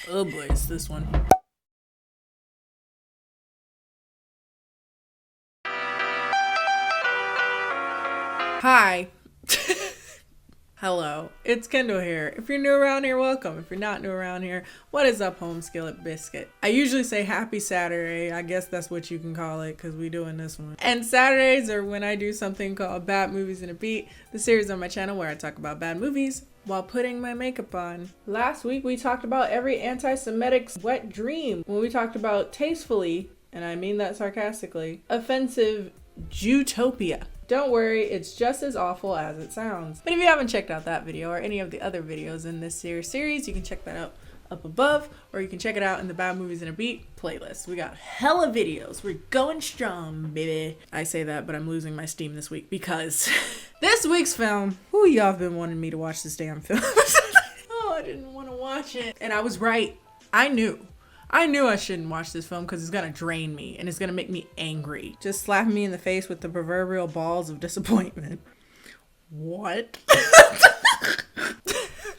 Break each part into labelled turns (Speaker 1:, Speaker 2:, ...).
Speaker 1: Oh boy, it's this one. Hi. Hello, it's Kendall here. If you're new around here, welcome. If you're not new around here, what is up, home skillet biscuit? I usually say happy Saturday. I guess that's what you can call it because we doing this one. And Saturdays are when I do something called Bad Movies in a Beat, the series on my channel where I talk about bad movies while putting my makeup on. Last week we talked about every anti-Semitic's wet dream when we talked about tastefully, and I mean that sarcastically, offensive Jewtopia. Don't worry, it's just as awful as it sounds. But if you haven't checked out that video or any of the other videos in this series, you can check that out up above, or you can check it out in the Bad Movies in a Beat playlist. We got hella videos. We're going strong, baby. I say that, but I'm losing my steam this week because this week's film, y'all have been wanting me to watch this damn film. Oh, I didn't want to watch it. And I was right. I knew I shouldn't watch this film because it's gonna drain me and it's gonna make me angry. Just slapping me in the face with the proverbial balls of disappointment. What?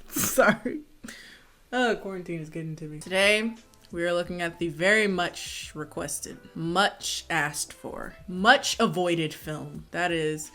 Speaker 1: Sorry. Oh, quarantine is getting to me. Today, we are looking at the very much requested, much asked for, much avoided film. That is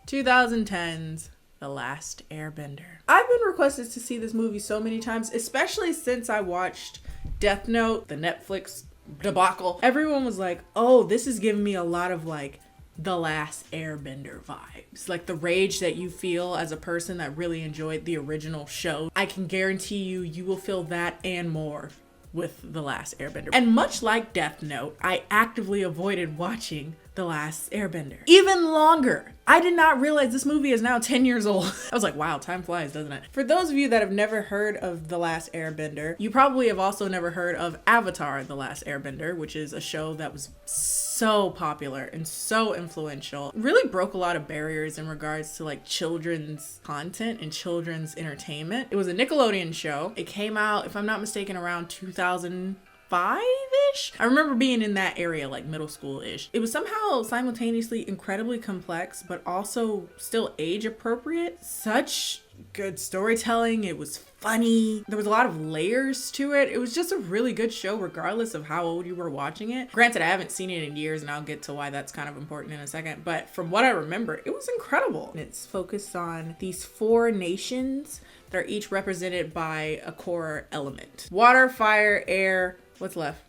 Speaker 1: 2010's The Last Airbender. I've been requested to see this movie so many times, especially since I watched Death Note, the Netflix debacle. Everyone was like, oh, this is giving me a lot of like The Last Airbender vibes. Like the rage that you feel as a person that really enjoyed the original show. I can guarantee you will feel that and more with The Last Airbender. And much like Death Note, I actively avoided watching The Last Airbender. Even longer. I did not realize this movie is now 10 years old. I was like, wow, time flies, doesn't it? For those of you that have never heard of The Last Airbender, you probably have also never heard of Avatar: The Last Airbender, which is a show that was so popular and so influential. Really broke a lot of barriers in regards to like children's content and children's entertainment. It was a Nickelodeon show. It came out, if I'm not mistaken, around 2005-ish. I remember being in that area, like middle school-ish. It was somehow simultaneously incredibly complex, but also still age appropriate. Such good storytelling. It was funny. There was a lot of layers to it. It was just a really good show regardless of how old you were watching it. Granted, I haven't seen it in years and I'll get to why that's kind of important in a second, but from what I remember, it was incredible. It's focused on these 4 nations that are each represented by a core element. Water, fire, air, what's left?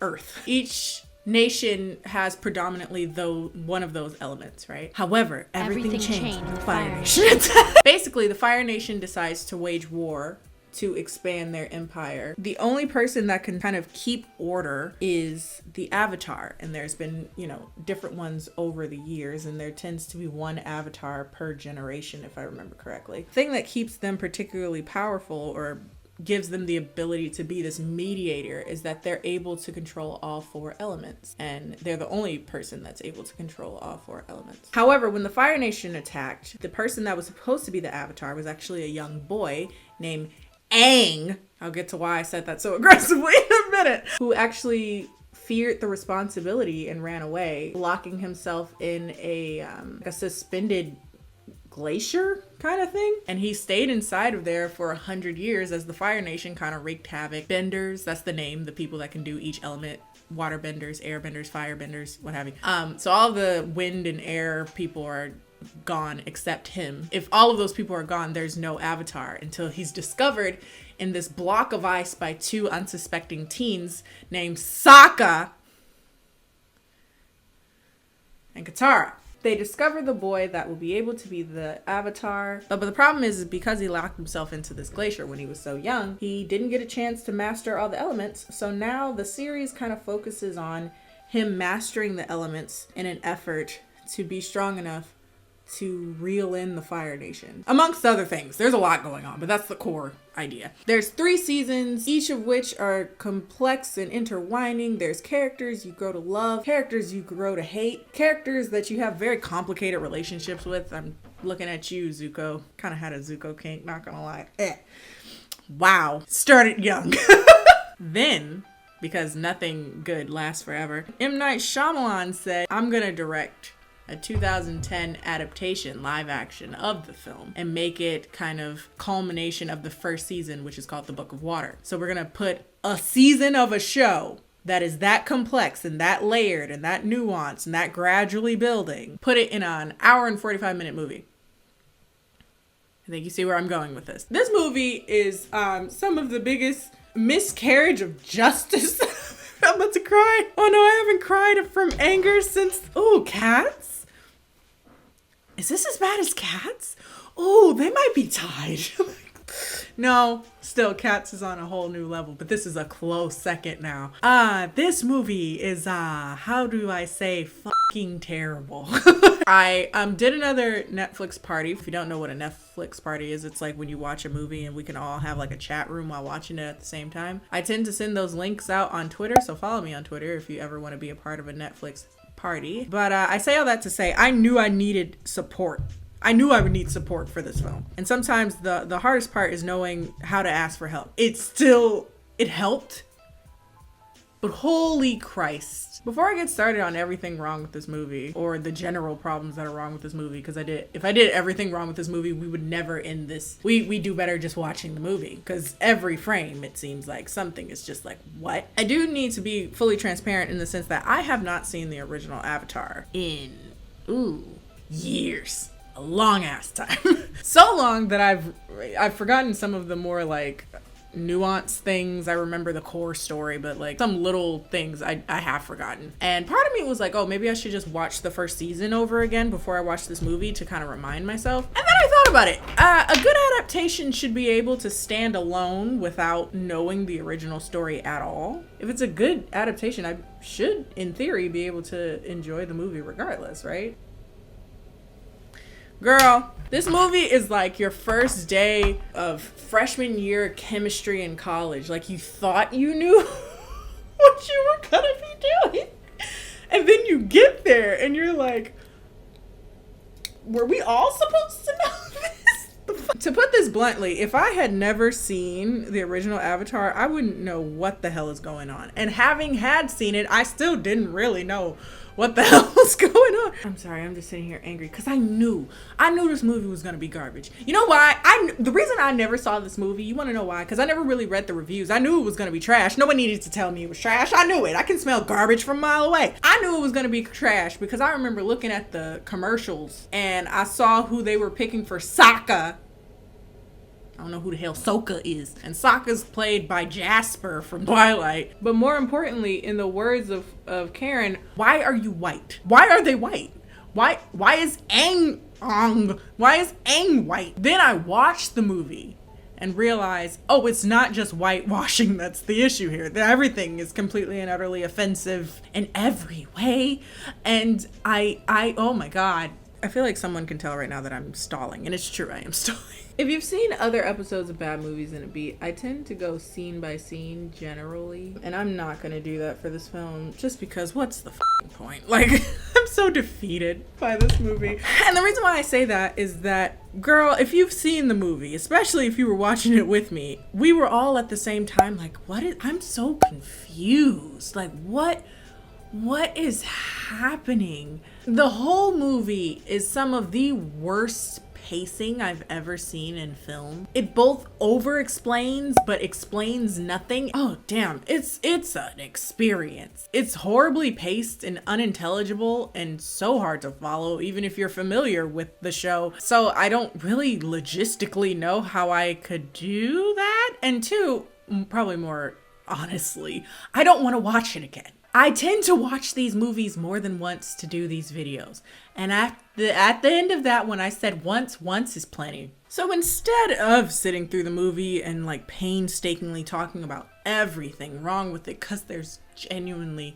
Speaker 1: Earth. Each nation has predominantly one of those elements, right? However, everything changed in the Fire Nation. Basically, the Fire Nation decides to wage war to expand their empire. The only person that can kind of keep order is the Avatar, and there's been, different ones over the years, and there tends to be one Avatar per generation, if I remember correctly. The thing that keeps them particularly powerful or gives them the ability to be this mediator is that they're able to control all 4 elements, and they're the only person that's able to control all 4 elements. However, when the Fire Nation attacked, the person that was supposed to be the Avatar was actually a young boy named Aang. I'll get to why I said that so aggressively in a minute. Who actually feared the responsibility and ran away, locking himself in a suspended glacier kind of thing, and he stayed inside of there for 100 years as the Fire Nation kind of wreaked havoc. Benders, that's the name, the people that can do each element: water benders, air benders, fire benders, what have you. So all the wind and air people are gone except him. If all of those people are gone, there's no Avatar until he's discovered in this block of ice by 2 unsuspecting teens named Sokka and Katara. They discover the boy that will be able to be the Avatar. But the problem is because he locked himself into this glacier when he was so young, he didn't get a chance to master all the elements. So now the series kind of focuses on him mastering the elements in an effort to be strong enough to reel in the Fire Nation. Amongst other things, there's a lot going on, but that's the core idea. There's 3 seasons, each of which are complex and intertwining. There's characters you grow to love, characters you grow to hate, characters that you have very complicated relationships with. I'm looking at you, Zuko. Kind of had a Zuko kink, not gonna lie. Wow. Started young. Then, because nothing good lasts forever, M. Night Shyamalan said, I'm gonna direct a 2010 adaptation, live action of the film, and make it kind of culmination of the first season, which is called The Book of Water. So we're gonna put a season of a show that is that complex and that layered and that nuanced and that gradually building, put it in an hour and 45-minute movie. I think you see where I'm going with this. This movie is some of the biggest miscarriage of justice. I'm about to cry. Oh no, I haven't cried from anger since, Cats? Is this as bad as Cats? Oh, they might be tied. No, still Cats is on a whole new level, but this is a close second now. This movie is, how do I say, fucking terrible. I did another Netflix party. If you don't know what a Netflix party is, it's like when you watch a movie and we can all have like a chat room while watching it at the same time. I tend to send those links out on Twitter, so follow me on Twitter if you ever want to be a part of a Netflix party. But I say all that to say, I knew I needed support. I knew I would need support for this film. And sometimes the hardest part is knowing how to ask for help. It helped, but holy Christ. Before I get started on everything wrong with this movie, or the general problems that are wrong with this movie, because if I did everything wrong with this movie, we would never end this. We do better just watching the movie, because every frame, it seems like something is just like, what? I do need to be fully transparent in the sense that I have not seen the original Avatar in, years. A long ass time. So long that I've forgotten some of the more like nuanced things. I remember the core story, but like some little things I have forgotten. And part of me was like, oh, maybe I should just watch the first season over again before I watch this movie to kind of remind myself. And then I thought about it. A good adaptation should be able to stand alone without knowing the original story at all. If it's a good adaptation, I should, in theory, be able to enjoy the movie regardless, right? Girl, this movie is like your first day of freshman year chemistry in college. Like you thought you knew what you were gonna be doing. And then you get there and you're like, were we all supposed to know this? To put this bluntly, if I had never seen the original Avatar, I wouldn't know what the hell is going on. And having had seen it, I still didn't really know what the hell was going on. I'm sorry, I'm just sitting here angry because I knew this movie was gonna be garbage. You know why? The reason I never saw this movie, you want to know why? Because I never really read the reviews. I knew it was gonna be trash. No one needed to tell me it was trash. I knew it. I can smell garbage from a mile away. I knew it was gonna be trash because I remember looking at the commercials and I saw who they were picking for Sokka. I don't know who the hell Sokka is. And Sokka's played by Jasper from Twilight. But more importantly, in the words of Karen, why are you white? Why are they white? Why is Aang white? Then I watched the movie and realized, oh, it's not just whitewashing that's the issue here. Everything is completely and utterly offensive in every way. And oh my God. I feel like someone can tell right now that I'm stalling, and it's true, I am stalling. If you've seen other episodes of Bad Movies in a Beat, I tend to go scene by scene generally, and I'm not gonna do that for this film just because what's the point? Like, I'm so defeated by this movie. And the reason why I say that is that, girl, if you've seen the movie, especially if you were watching it with me, we were all at the same time like, I'm so confused. Like, what is happening? The whole movie is some of the worst pacing I've ever seen in film. It both over-explains but explains nothing. Oh damn, it's an experience. It's horribly paced and unintelligible and so hard to follow even if you're familiar with the show. So I don't really logistically know how I could do that. And two, probably more honestly, I don't want to watch it again. I tend to watch these movies more than once to do these videos. And at the end of that, when I said once is plenty. So instead of sitting through the movie and like painstakingly talking about everything wrong with it, because there's genuinely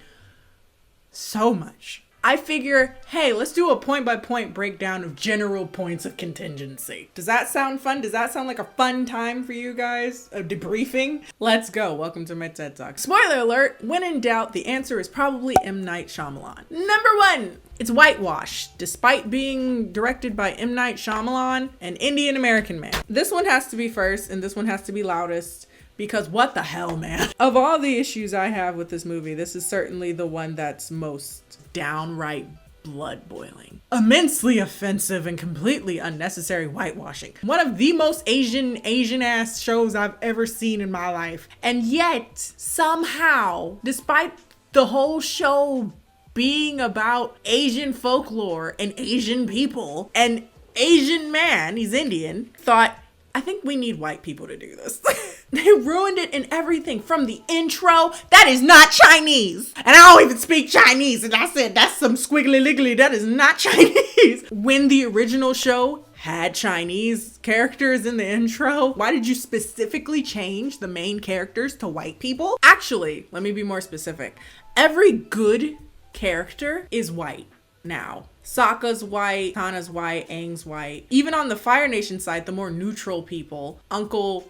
Speaker 1: so much, I figure, hey, let's do a point-by-point breakdown of general points of contingency. Does that sound fun? Does that sound like a fun time for you guys? A debriefing? Let's go. Welcome to my TED Talk. Spoiler alert, when in doubt, the answer is probably M. Night Shyamalan. Number one, it's Whitewash, despite being directed by M. Night Shyamalan, an Indian American man. This one has to be first, and this one has to be loudest. Because what the hell, man? Of all the issues I have with this movie, this is certainly the one that's most downright blood boiling. Immensely offensive and completely unnecessary whitewashing. One of the most Asian ass shows I've ever seen in my life. And yet, somehow, despite the whole show being about Asian folklore and Asian people, an Asian man, he's Indian, thought, I think we need white people to do this. They ruined it in everything from the intro. That is not Chinese. And I don't even speak Chinese. And I said, that's some squiggly liggly. That is not Chinese. When the original show had Chinese characters in the intro, why did you specifically change the main characters to white people? Actually, let me be more specific. Every good character is white now. Sokka's white, Tana's white, Aang's white. Even on the Fire Nation side, the more neutral people, Uncle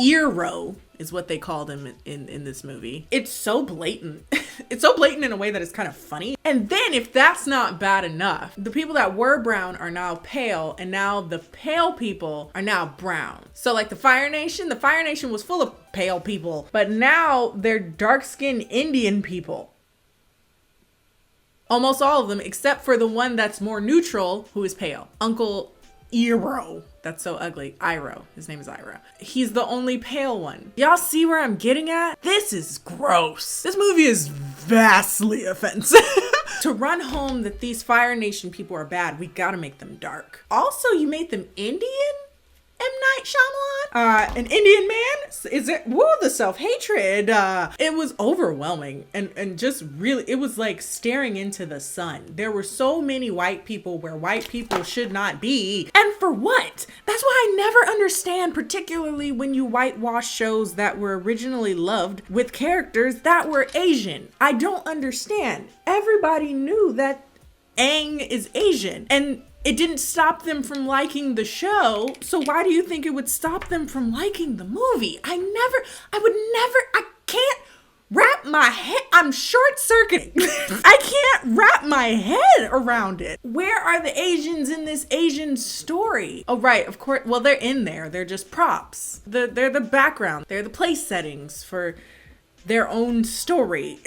Speaker 1: Eero is what they called him in this movie. It's so blatant. It's so blatant in a way that it's kind of funny. And then if that's not bad enough, the people that were brown are now pale, and now the pale people are now brown. So like the Fire Nation was full of pale people, but now they're dark-skinned Indian people. Almost all of them, except for the one that's more neutral, who is pale. Uncle Eero. That's so ugly. Iroh. His name is Iroh. He's the only pale one. Y'all see where I'm getting at? This is gross. This movie is vastly offensive. To run home that these Fire Nation people are bad, we gotta make them dark. Also, you made them Indian? M. Night Shyamalan? An Indian man? Is it? Woo, the self-hatred. It was overwhelming and just really, it was like staring into the sun. There were so many white people where white people should not be. And for what? That's why I never understand, particularly when you whitewash shows that were originally loved with characters that were Asian. I don't understand. Everybody knew that Aang is Asian, and it didn't stop them from liking the show. So why do you think it would stop them from liking the movie? I can't wrap my head. I'm short circuiting. I can't wrap my head around it. Where are the Asians in this Asian story? Oh, right. Of course. Well, they're in there. They're just props. They're the background. They're the place settings for their own story.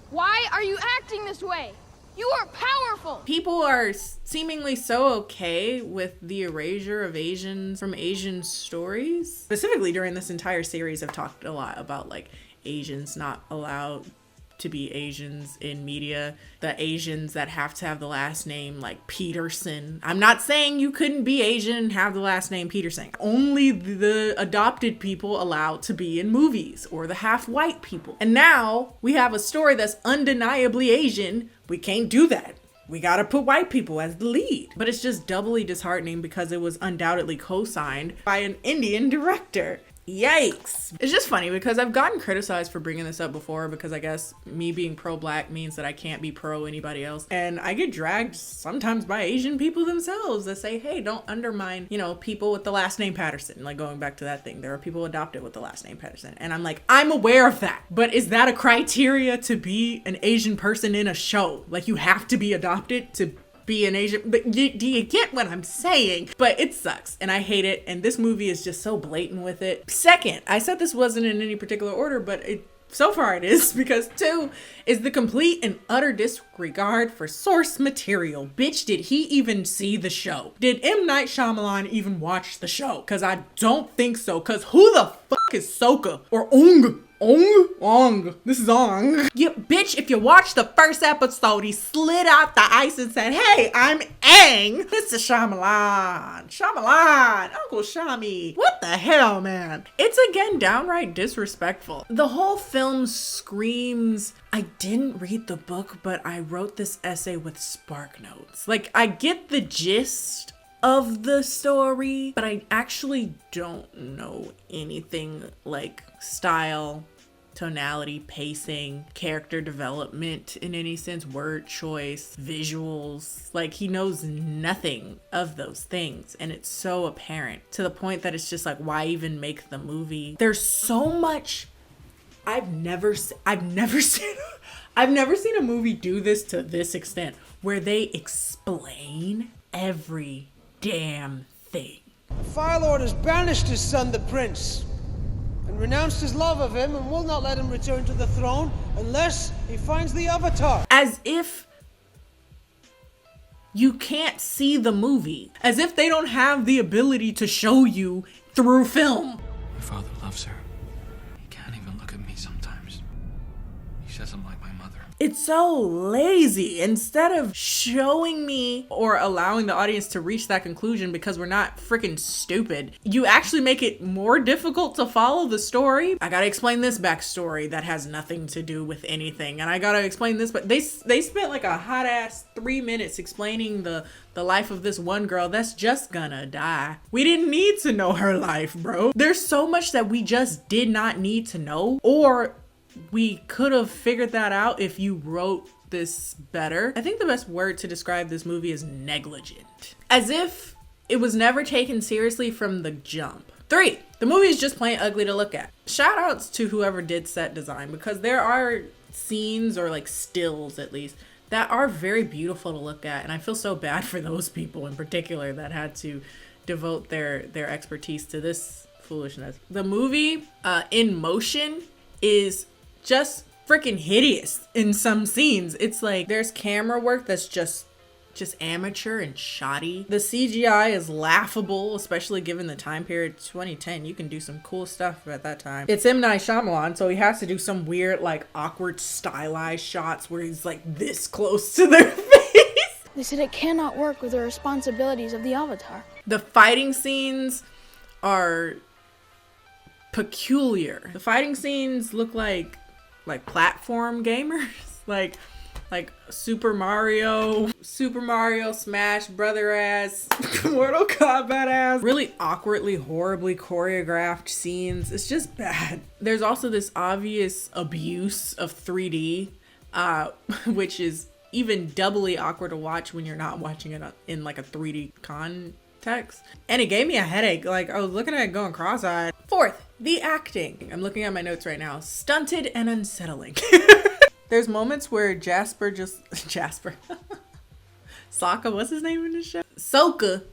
Speaker 2: Why are you acting this way? You are powerful!
Speaker 1: People are seemingly so okay with the erasure of Asians from Asian stories. Specifically during this entire series, I've talked a lot about like Asians not allowed to be Asians in media. The Asians that have to have the last name like Peterson. I'm not saying you couldn't be Asian and have the last name Peterson. Only the adopted people allowed to be in movies, or the half white people. And now we have a story that's undeniably Asian. We can't do that. We gotta put white people as the lead. But it's just doubly disheartening because it was undoubtedly co-signed by an Indian director. Yikes. It's just funny because I've gotten criticized for bringing this up before, because I guess me being pro-black means that I can't be pro anybody else. And I get dragged sometimes by Asian people themselves that say, hey, don't undermine, people with the last name Patterson. Like going back to that thing, there are people adopted with the last name Patterson. And I'm like, I'm aware of that. But is that a criteria to be an Asian person in a show? Like you have to be adopted to be an Asian, but do you get what I'm saying? But it sucks and I hate it, and this movie is just so blatant with it. Second, I said this wasn't in any particular order, but so far it is, because 2 is the complete and utter disregard for source material. Bitch, did he even see the show? Did M. Night Shyamalan even watch the show? Because I don't think so, because who the fuck is Sokka? Or Ong? Ong. This is Ong. Yeah, bitch, if you watched the first episode, he slid out the ice and said, hey, I'm Aang. Mr. Shyamalan. Uncle Shami. What the hell, man? It's again downright disrespectful. The whole film screams, I didn't read the book, but I wrote this essay with spark notes. Like, I get the gist of the story, but I actually don't know anything like style, tonality, pacing, character development in any sense, word choice, visuals. Like, he knows nothing of those things, and it's so apparent to the point that it's just like, why even make the movie? There's so much. I've never seen a movie do this to this extent, where they explain every damn thing.
Speaker 3: The Fire Lord has banished his son, the Prince, and renounced his love of him, and will not let him return to the throne unless he finds the Avatar.
Speaker 1: As if You can't see the movie. As if they don't have the ability to show you through film.
Speaker 4: My father loves her. He can't even look at me sometimes. He says I'm like my mother.
Speaker 1: It's so lazy. Instead of showing me or allowing the audience to reach that conclusion because we're not freaking stupid, you actually make it more difficult to follow the story. I gotta explain this backstory that has nothing to do with anything. And I gotta explain this, but they spent like a hot ass 3 minutes explaining the life of this one girl that's just gonna die. We didn't need to know her life, bro. There's so much that we just did not need to know, or we could have figured that out if you wrote this better. I think the best word to describe this movie is negligent. As if it was never taken seriously from the jump. 3, the movie is just plain ugly to look at. Shout outs to whoever did set design, because there are scenes, or like stills at least, that are very beautiful to look at. And I feel so bad for those people in particular that had to devote their expertise to this foolishness. The movie in motion is just freaking hideous in some scenes. It's like there's camera work that's just amateur and shoddy. The CGI is laughable, especially given the time period 2010. You can do some cool stuff at that time. It's M. Night Shyamalan, so he has to do some weird, like, awkward stylized shots where he's like this close to their face.
Speaker 2: They said it cannot work with the responsibilities of the Avatar.
Speaker 1: The fighting scenes are peculiar. The fighting scenes look like platform gamers, like Super Mario Smash Brother ass, Mortal Kombat ass, really awkwardly, horribly choreographed scenes. It's just bad. There's also this obvious abuse of 3D, which is even doubly awkward to watch when you're not watching it in like a 3D context. And it gave me a headache. Like, I was looking at it going cross-eyed. 4th, the acting. I'm looking at my notes right now. Stunted and unsettling. There's moments where Jasper Sokka, what's his name in this show? Sokka.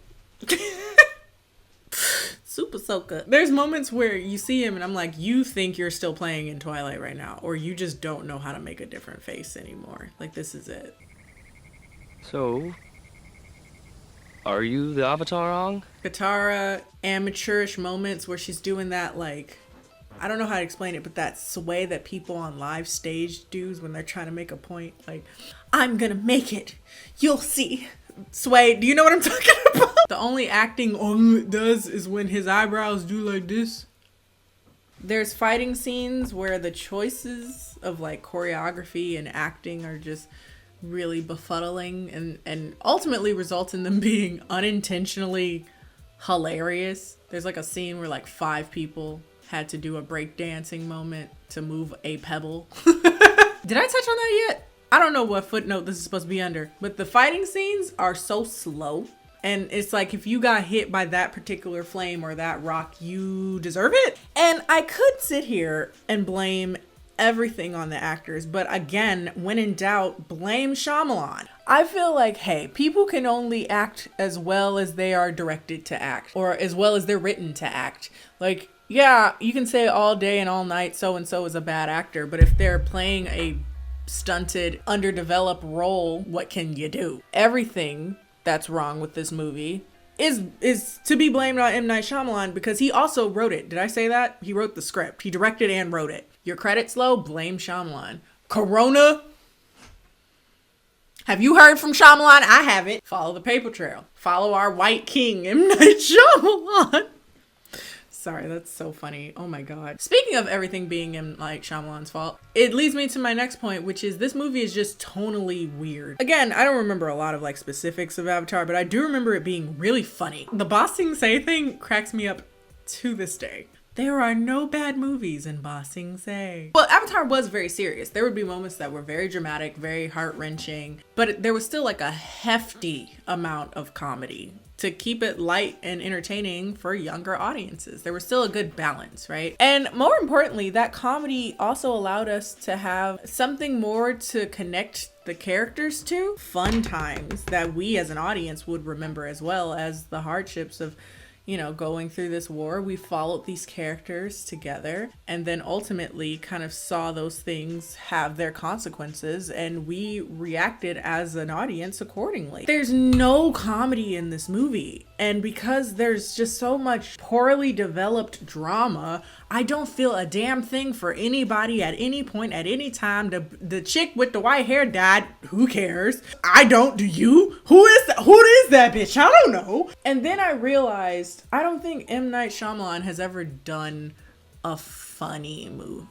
Speaker 1: Super Sokka. There's moments where you see him and I'm like, you think you're still playing in Twilight right now, or you just don't know how to make a different face anymore. Like, this is it.
Speaker 5: So, are you the Avatar Ong?
Speaker 1: Katara, amateurish moments where she's doing that, like, I don't know how to explain it, but that sway that people on live stage do when they're trying to make a point. Like, I'm gonna make it. You'll see. Sway, do you know what I'm talking about? The only acting Ong does is when his eyebrows do like this. There's fighting scenes where the choices of like choreography and acting are just really befuddling and ultimately results in them being unintentionally hilarious. There's like a scene where like 5 people had to do a breakdancing moment to move a pebble. Did I touch on that yet? I don't know what footnote this is supposed to be under, but the fighting scenes are so slow. And it's like, if you got hit by that particular flame or that rock, you deserve it. And I could sit here and blame everything on the actors, but again, when in doubt, blame Shyamalan. I feel like, hey, people can only act as well as they are directed to act, or as well as they're written to act. Like, yeah, you can say all day and all night so-and-so is a bad actor, but if they're playing a stunted, underdeveloped role, what can you do? Everything that's wrong with this movie is to be blamed on M. Night Shyamalan, because he also wrote it. Did I say that? He wrote the script. He directed and wrote it. Your credits low? Blame Shyamalan. Corona? Have you heard from Shyamalan? I haven't. Follow the paper trail. Follow our white king, M. Night Shyamalan. Sorry, that's so funny. Oh my god. Speaking of everything being M. Night Shyamalan's fault, it leads me to my next point, which is this movie is just tonally weird. Again, I don't remember a lot of like specifics of Avatar, but I do remember it being really funny. The Ba Sing Se thing cracks me up to this day. There are no bad movies in Ba Sing Se. Well, Avatar was very serious. There would be moments that were very dramatic, very heart-wrenching, but there was still like a hefty amount of comedy to keep it light and entertaining for younger audiences. There was still a good balance, right? And more importantly, that comedy also allowed us to have something more to connect the characters to. Fun times that we as an audience would remember, as well as the hardships of, you know, going through this war. We followed these characters together and then ultimately kind of saw those things have their consequences, and we reacted as an audience accordingly. There's no comedy in this movie, and because there's just so much poorly developed drama, I don't feel a damn thing for anybody at any point, at any time. The chick with the white hair died. Who cares? I don't. Do you? Who is that bitch? I don't know. And then I realized I don't think M. Night Shyamalan has ever done a funny movie.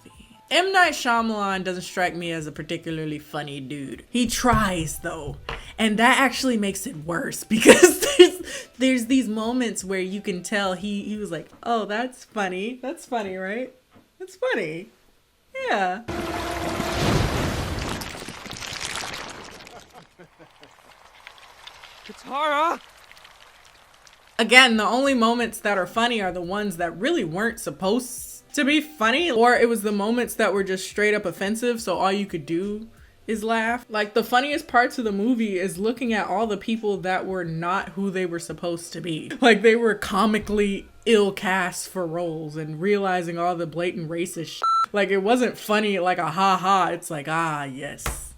Speaker 1: M. Night Shyamalan doesn't strike me as a particularly funny dude. He tries though, and that actually makes it worse because there's these moments where you can tell he was like, oh, that's funny, right? That's funny. Yeah.
Speaker 5: Katara!
Speaker 1: Again, the only moments that are funny are the ones that really weren't supposed to be funny, or it was the moments that were just straight up offensive, so all you could do is laugh. Like, the funniest parts of the movie is looking at all the people that were not who they were supposed to be. Like, they were comically ill cast for roles, and realizing all the blatant racist shit. Like, it wasn't funny like a ha-ha, it's like, ah, yes.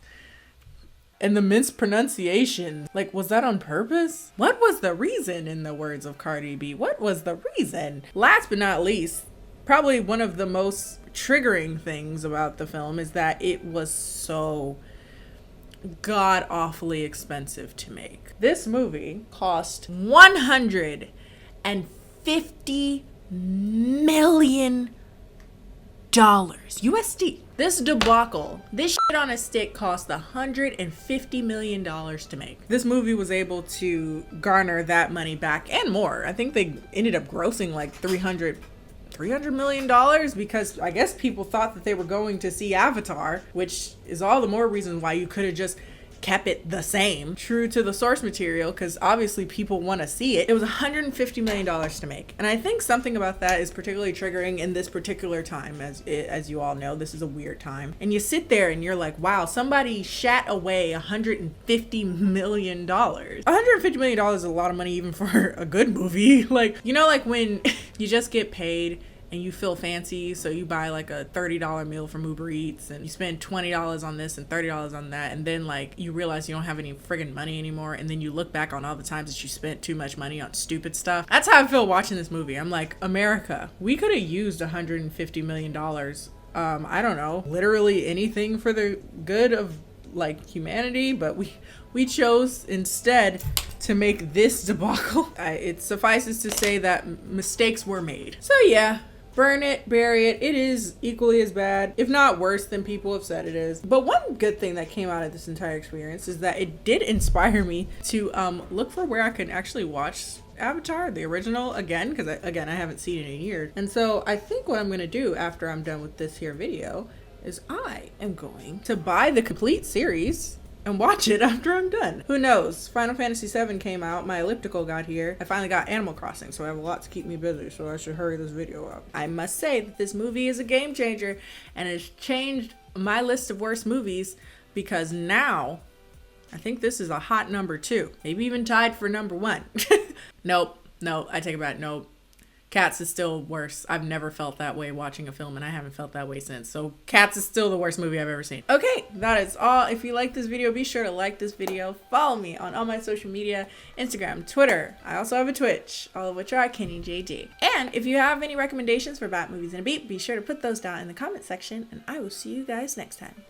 Speaker 1: And the mispronunciation, like, was that on purpose? What was the reason, in the words of Cardi B? What was the reason? Last but not least, probably one of the most triggering things about the film is that it was so god-awfully expensive to make. This movie cost $150 million USD. This debacle, this shit on a stick cost $150 million to make. This movie was able to garner that money back and more. I think they ended up grossing like $300 million because I guess people thought that they were going to see Avatar, which is all the more reason why you could have just kept it the same, true to the source material, because obviously people want to see it. It was $150 million to make, and I think something about that is particularly triggering in this particular time. As you all know, this is a weird time, and you sit there and you're like, wow, somebody shat away $150 million. $150 million is a lot of money even for a good movie. Like, you know, like when you just get paid and you feel fancy, so you buy like a $30 meal from Uber Eats and you spend $20 on this and $30 on that, and then like you realize you don't have any friggin' money anymore, and then you look back on all the times that you spent too much money on stupid stuff. That's how I feel watching this movie. I'm like, America, we could have used $150 million. I don't know, literally anything for the good of like humanity, but we chose instead to make this debacle. It suffices to say that mistakes were made. So yeah, burn it, bury it. It is equally as bad, if not worse, than people have said it is. But one good thing that came out of this entire experience is that it did inspire me to look for where I could actually watch Avatar, the original, again, because I haven't seen it in years. And so I think what I'm going to do after I'm done with this here video is I am going to buy the complete series and watch it after I'm done. Who knows? Final Fantasy VII came out, my elliptical got here. I finally got Animal Crossing, so I have a lot to keep me busy, so I should hurry this video up. I must say that this movie is a game changer, and it's changed my list of worst movies, because now I think this is a hot number 2, maybe even tied for number 1. Nope, no, I take it back. Nope. Cats is still worse. I've never felt that way watching a film, and I haven't felt that way since. So Cats is still the worst movie I've ever seen. Okay, that is all. If you like this video, be sure to like this video. Follow me on all my social media, Instagram, Twitter. I also have a Twitch, all of which are KennieJD. And if you have any recommendations for Bat Movies in a Beat, be sure to put those down in the comment section, and I will see you guys next time.